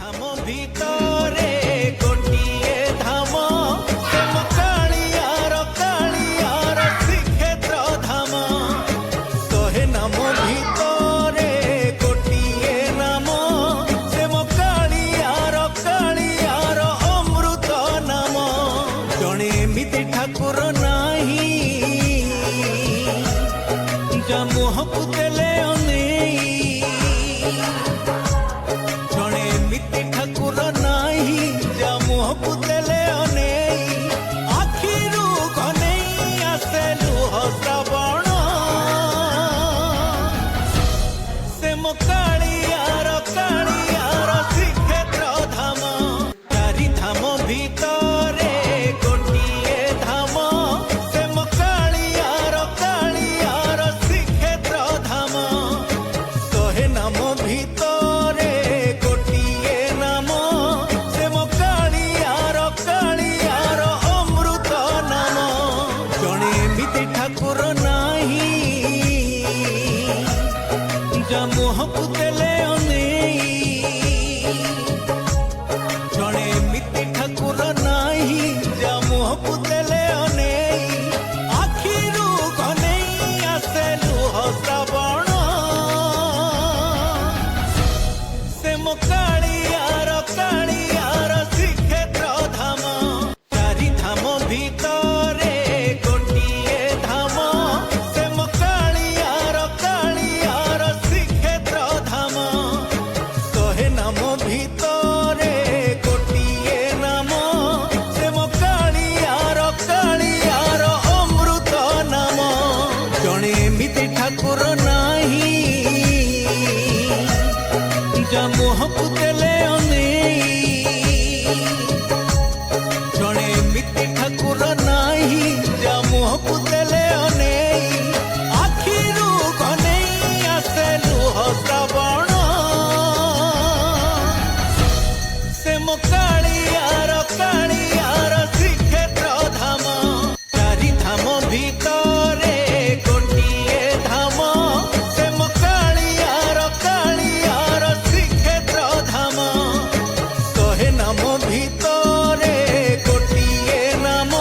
धाम भितरे गोटिए धाम प्रेम कालियार कालियार श्रीक्षेत्र धाम शहे नाम भितरे गोटिए नाम प्रेम कालियार कालियार अमृत नाम जणे एमिति ठाकुर नाही जा मुहकु देले जणे एमिति ठाकुर नाही जा मुहकु देले आखिरु घनेई आसे लुह श्रावण से मो कालियार कालियार श्रीक्षेत्र धाम चारि धाम भितरे गोटिए धाम से मो कालियार कालियार श्रीक्षेत्र धाम शहे नाम भितरे गोटिए नाम से मो कालियार कालियार अमृत नाम जणे एमिति ठाकुर नाही जा मुहकु देले जणे एमिति ठाकुर नाही जा मुहकु देले आखिरु घनेई आसे लुह श्रावण से मो कालियार कालियार श्रीक्षेत्र धाम चारि धाम भितरे गोटिए धाम से मो कालियार कालियार श्रीक्षेत्र धाम शहे नाम भितरे गोटिए नाम से मो कालियार कालियार अमृत नाम जणे एमिति ठाकुर नाही जा मुहकु देले जणे एमिति ठाकुर नाही जा मुहकु देले आखिरु घनेई आसे लुह श्रावण से मो कालियार कालियार श्रीक्षेत्र धाम चारि धाम भितरे गोटिए धाम से मो कालियार कालियार श्रीक्षेत्र धाम शहे नाम भितरे गोटिए नाम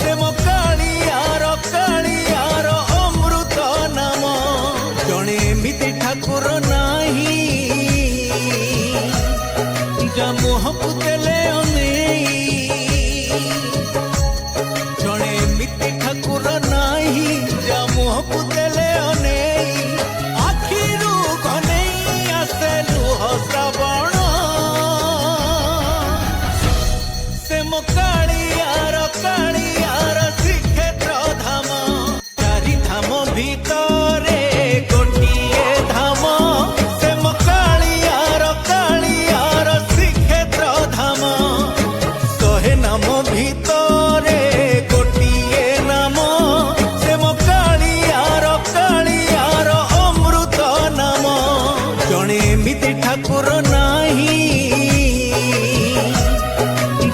से मो कालियार कालियार अमृत नाम जणे एमिति ठाकुर नाही जा मुहकु देले जणे एमिति ठाकुर नाही जा मुहकु देले आखिरु घनेई आसे लुह श्रावण से मो कालियार कालियार श्रीक्षेत्र धाम चारि धाम भितरे गोटिए धाम से मो कालियार कालियार श्रीक्षेत्र धाम शहे नाम भितरे गोटिए नाम से मो कालियार कालियार अमृत नाम जणे एमिति ठाकुर नाही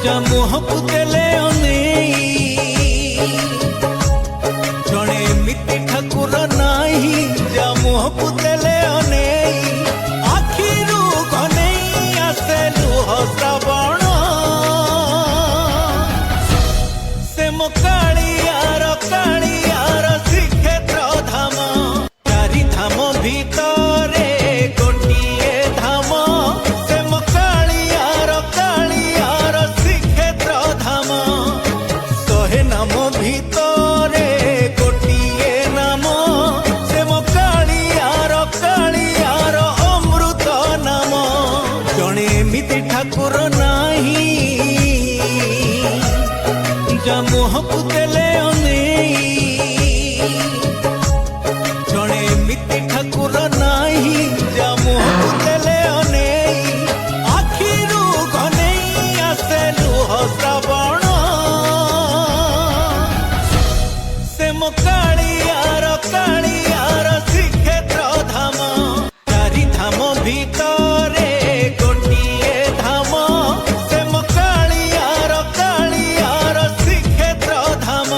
जा मुहकु देले जणे एमिति ठाकुर नाही जा मुहकु देले आखिरु घनेई आसे लुह श्रावण से मो कालियार कालियार श्रीक्षेत्र धाम चारि धाम भितरे गोटिए धाम से मो कालियार कालियार श्रीक्षेत्र धाम शहे नाम भितरे गोटिए नाम से मो कालियार कालियार अमृत नाम जणे एमिति ठाकुर नाही जा मुहकु देले जणे एमिति ठाकुर नाही जा मुहकु देले आखिरु घनेई आसे लुह श्रावण से मो कालियार कालियार श्रीक्षेत्र धाम चारि धाम भितरे गोटिए धाम से मो कालियार कालियार श्रीक्षेत्र धाम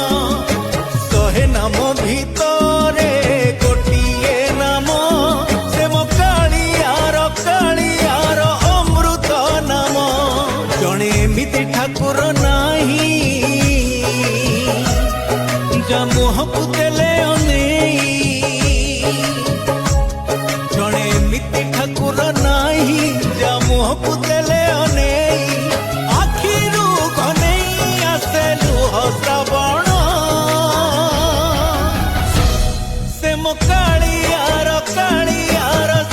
ठाकुर नाही जा मुहकु देले अनेई जणे एमिति ठाकुर नाही जा मुहकु देले अनेई आखिरु घनेई आसे लुह श्रावण से मो कालियार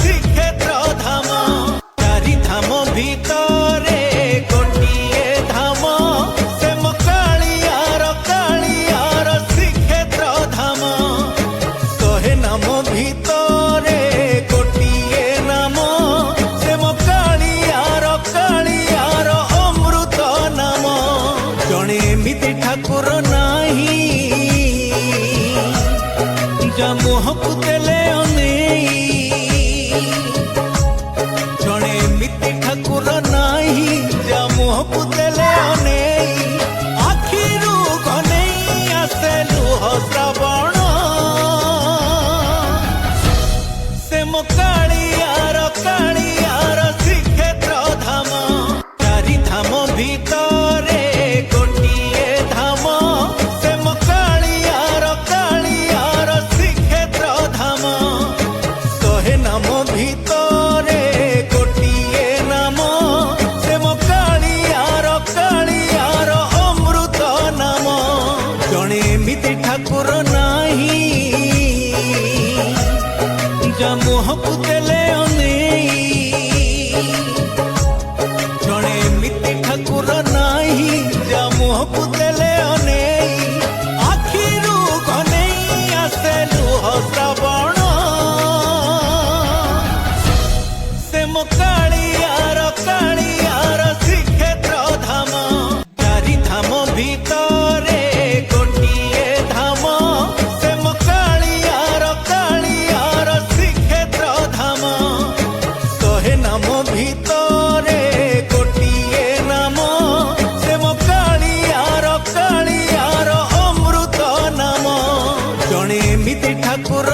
श्रीक्षेत्र धाम चारि धाम भितरे गोटिए धाम से मो कालियार श्रीक्षेत्र धाम शहे नाम भितरे गोटिए नाम से मो कालियार अमृत नाम जणे एमिति ठाकुर नाही जा मुहकु देले अनेई जणे एमिति ठाकुर नाही जा मुहकु देले अनेई आखिरु घनेई आसे लुह श्रावण से मो कालियार श्रीक्षेत्र धाम चारि धाम भितरे गोटिए धाम से मो कालियार श्रीक्षेत्र धाम शहे नाम भितरे गोटिए नाम से मो कालियार अमृत नाम जणे एमिति ठाकुर नाही जा मुहकु देले अनेई जणे एमिति ठाकुर नाही जा मुहकु देले अनेई आखिरु घनेई आसे लुह श्रावण से मो कालियार श्रीक्षेत्र धाम चारि धाम भितरे गोटिए धाम से मो कालियार श्रीक्षेत्र धाम शहे नाम भितरे गोटिए नाम से मो कालियार अमृत नाम जणे एमिति ठाकुर